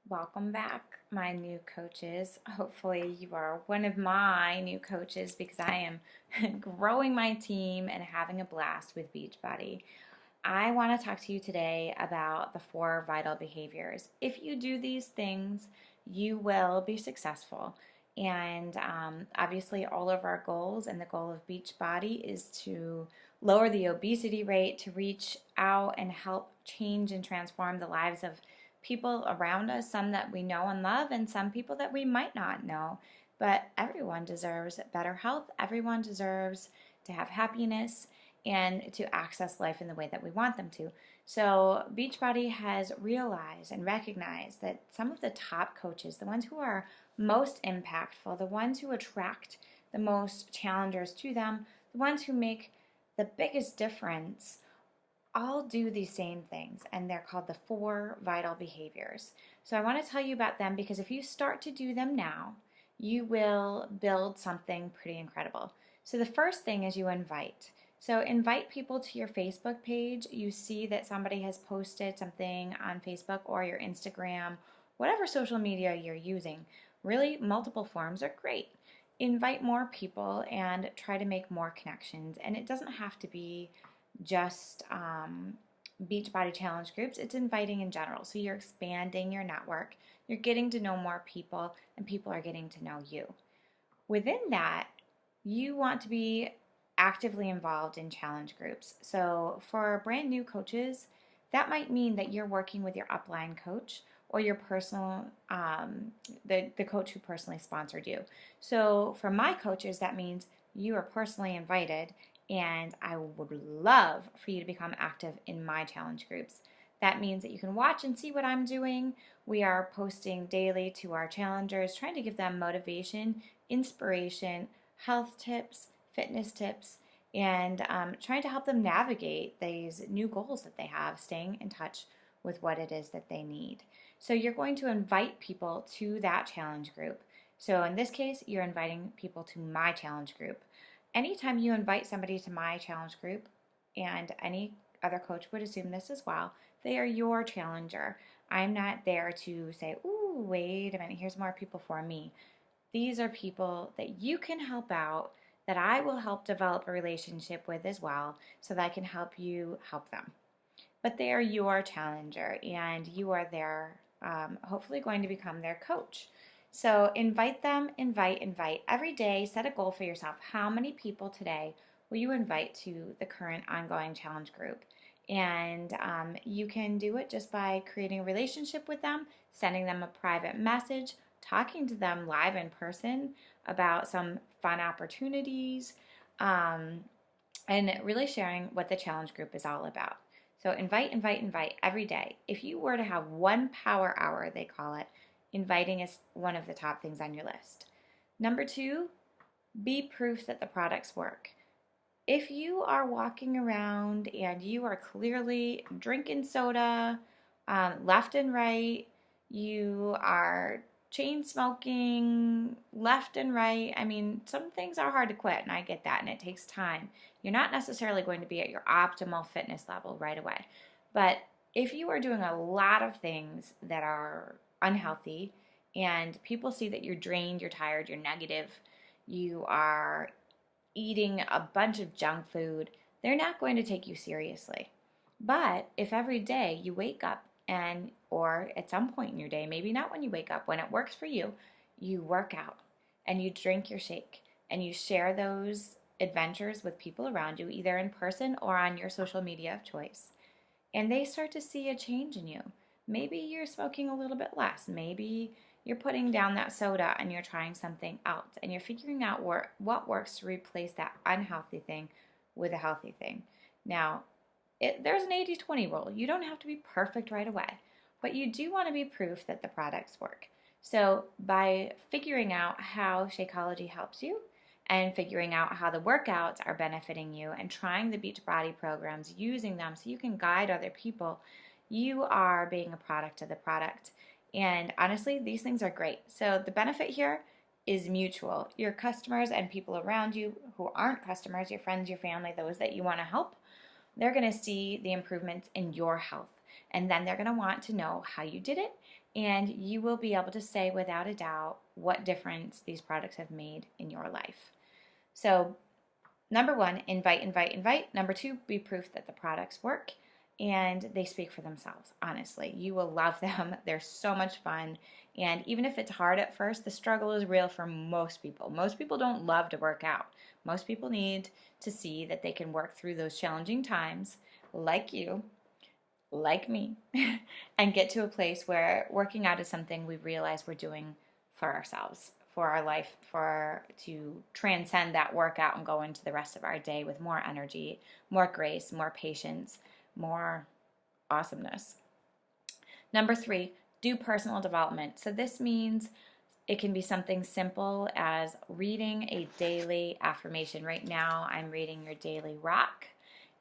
Welcome back, my new coaches. Hopefully, you are one of my new coaches because I am growing my team and having a blast with Beachbody. I want to talk to you today about the four vital behaviors. If you do these things, you will be successful. And obviously, all of our goals and the goal of Beachbody is to lower the obesity rate, to reach out and help change and transform the lives of people around us, some that we know and love, and some people that we might not know. But everyone deserves better health. Everyone deserves to have happiness and to access life in the way that we want them to. So, Beachbody has realized and recognized that some of the top coaches, the ones who are most impactful, the ones who attract the most challengers to them, the ones who make the biggest difference, all do these same things, and they're called the four vital behaviors. So I want to tell you about them because if you start to do them now, you will build something pretty incredible. So the first thing is you invite. So invite people to your Facebook page. You see that somebody has posted something on Facebook or your Instagram, whatever social media you're using. Really, multiple forms are great. Invite more people and try to make more connections. And it doesn't have to be just Beachbody Challenge groups, it's inviting in general. So you're expanding your network, you're getting to know more people, and people are getting to know you. Within that, you want to be actively involved in challenge groups. So for brand new coaches, that might mean that you're working with your upline coach or your personal, the coach who personally sponsored you. So for my coaches, that means you are personally invited, and I would love for you to become active in my challenge groups. That means that you can watch and see what I'm doing. We are posting daily to our challengers, trying to give them motivation, inspiration, health tips, fitness tips, and trying to help them navigate these new goals that they have, staying in touch with what it is that they need. So you're going to invite people to that challenge group. So in this case, you're inviting people to my challenge group. Anytime you invite somebody to my challenge group, and any other coach would assume this as well, they are your challenger. I'm not there to say, ooh, wait a minute, here's more people for me. These are people that you can help out, that I will help develop a relationship with as well, so that I can help you help them. But they are your challenger, and you are their, hopefully going to become their coach. So invite them, invite. Every day, set a goal for yourself. How many people today will you invite to the current ongoing challenge group? And you can do it just by creating a relationship with them, sending them a private message, talking to them live in person about some fun opportunities, um, and really sharing what the challenge group is all about. So invite every day. If you were to have one power hour, they call it, inviting is one of the top things on your list. Number two, be proof that the products work. If you are walking around and you are clearly drinking soda left and right, you are chain smoking left and right. I mean, some things are hard to quit, and I get that, and it takes time. You're not necessarily going to be at your optimal fitness level right away. But if you are doing a lot of things that are unhealthy, and people see that you're drained, you're tired, you're negative, you are eating a bunch of junk food, they're not going to take you seriously. But if every day you wake up and, or at some point in your day, maybe not when you wake up, when it works for you, you work out and you drink your shake and you share those adventures with people around you, either in person or on your social media of choice, and they start to see a change in you. Maybe you're smoking a little bit less. Maybe you're putting down that soda and you're trying something else, and you're figuring out what works to replace that unhealthy thing with a healthy thing. Now, there's an 80-20 rule. You don't have to be perfect right away, but you do want to be proof that the products work. So by figuring out how Shakeology helps you and figuring out how the workouts are benefiting you and trying the Beachbody programs, using them so you can guide other people, you are being a product of the product. And honestly, these things are great. So the benefit here is mutual. Your customers and people around you who aren't customers, your friends, your family, those that you want to help, they're going to see the improvements in your health. And then they're going to want to know how you did it and you will be able to say without a doubt what difference these products have made in your life. So, number one, invite, invite, invite. Number two, be proof that the products work and they speak for themselves. Honestly, you will love them. They're so much fun. And even if it's hard at first, the struggle is real for most people. Most people don't love to work out. Most people need to see that they can work through those challenging times, like you, like me, and get to a place where working out is something we realize we're doing for ourselves, for our life, to transcend that workout and go into the rest of our day with more energy, more grace, more patience, more awesomeness. Number three, do personal development. So this means it can be something simple as reading a daily affirmation. Right now, I'm reading Your Daily Rock,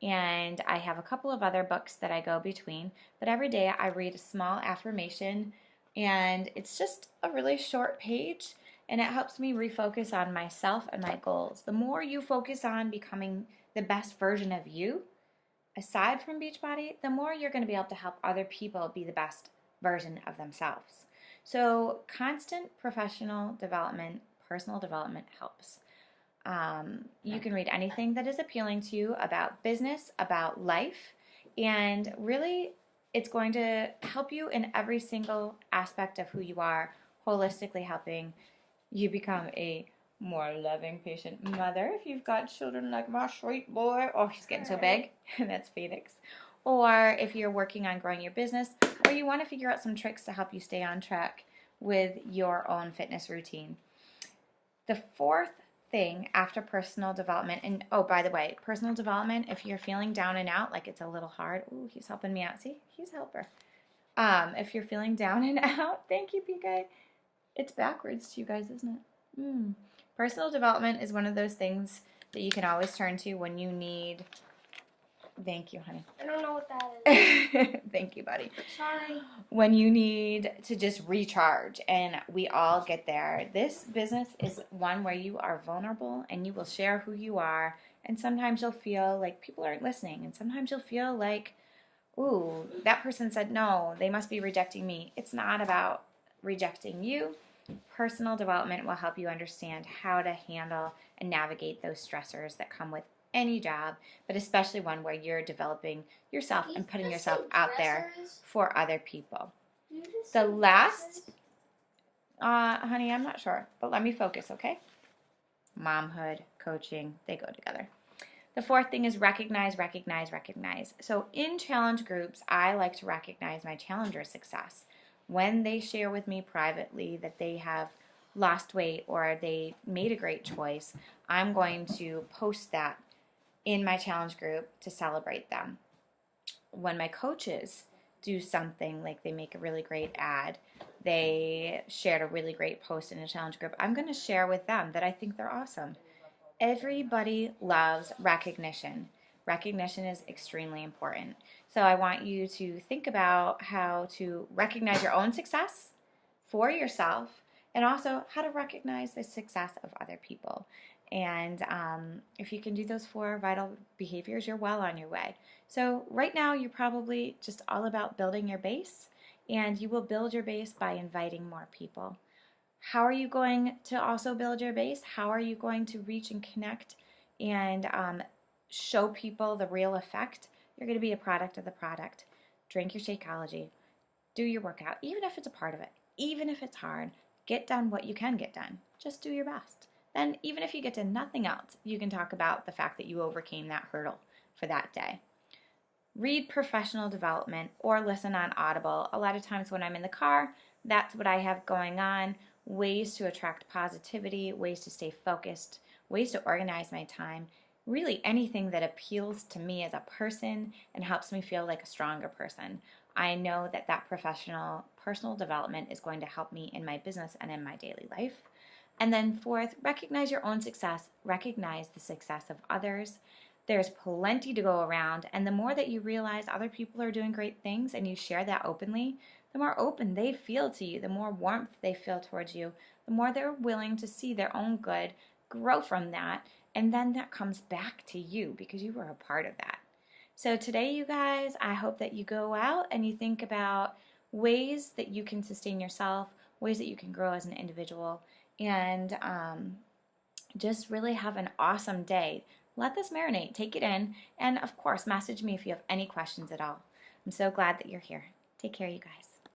and I have a couple of other books that I go between, but every day I read a small affirmation, and it's just a really short page, and it helps me refocus on myself and my goals. The more you focus on becoming the best version of you, aside from Beachbody, the more you're going to be able to help other people be the best version of themselves. So constant professional development, personal development helps. You can read anything that is appealing to you about business, about life, and really it's going to help you in every single aspect of who you are, holistically helping you become a more loving, patient mother. If you've got children like my sweet boy, oh, he's getting so big, that's Phoenix. Or if you're working on growing your business, or you want to figure out some tricks to help you stay on track with your own fitness routine. The fourth thing after personal development, and oh, by the way, personal development, if you're feeling down and out, like it's a little hard, ooh, he's helping me out. See, he's a helper. If you're feeling down and out, thank you, PK. It's backwards to you guys, isn't it? Personal development is one of those things that you can always turn to when you need. Thank you, honey. I don't know what that is. Thank you, buddy. Sorry. When you need to just recharge, and we all get there. This business is one where you are vulnerable and you will share who you are, and sometimes you'll feel like people aren't listening, and sometimes you'll feel like, ooh, that person said no, they must be rejecting me. It's not about rejecting you. Personal development will help you understand how to handle and navigate those stressors that come with any job, but especially one where you're developing yourself and putting yourself out there for other people. The last, honey, I'm not sure, but let me focus, okay? Momhood, coaching, they go together. The fourth thing is recognize, recognize, recognize. So in challenge groups, I like to recognize my challenger's success. When they share with me privately that they have lost weight or they made a great choice, I'm going to post that in my challenge group to celebrate them. When my coaches do something, like they make a really great ad, they shared a really great post in a challenge group, I'm going to share with them that I think they're awesome. Everybody loves recognition. Recognition is extremely important. So I want you to think about how to recognize your own success for yourself, and also how to recognize the success of other people. And if you can do those 4 vital behaviors, you're well on your way. So right now, you're probably just all about building your base, and you will build your base by inviting more people. How are you going to also build your base? How are you going to reach and connect and show people the real effect? You're going to be a product of the product. Drink your Shakeology. Do your workout, even if it's a part of it. Even if it's hard, get done what you can get done. Just do your best. Then even if you get to nothing else, you can talk about the fact that you overcame that hurdle for that day. Read professional development or listen on Audible. A lot of times when I'm in the car, that's what I have going on. Ways to attract positivity, ways to stay focused, ways to organize my time. Really anything that appeals to me as a person and helps me feel like a stronger person. I know that that professional personal development is going to help me in my business and in my daily life. And then fourth, recognize your own success. Recognize the success of others. There's plenty to go around, and the more that you realize other people are doing great things and you share that openly, the more open they feel to you, the more warmth they feel towards you, the more they're willing to see their own good, grow from that, and then that comes back to you because you were a part of that. So today, you guys, I hope that you go out and you think about ways that you can sustain yourself, ways that you can grow as an individual, and just really have an awesome day. Let this marinate, take it in, and of course, message me if you have any questions at all. I'm so glad that you're here. Take care, you guys.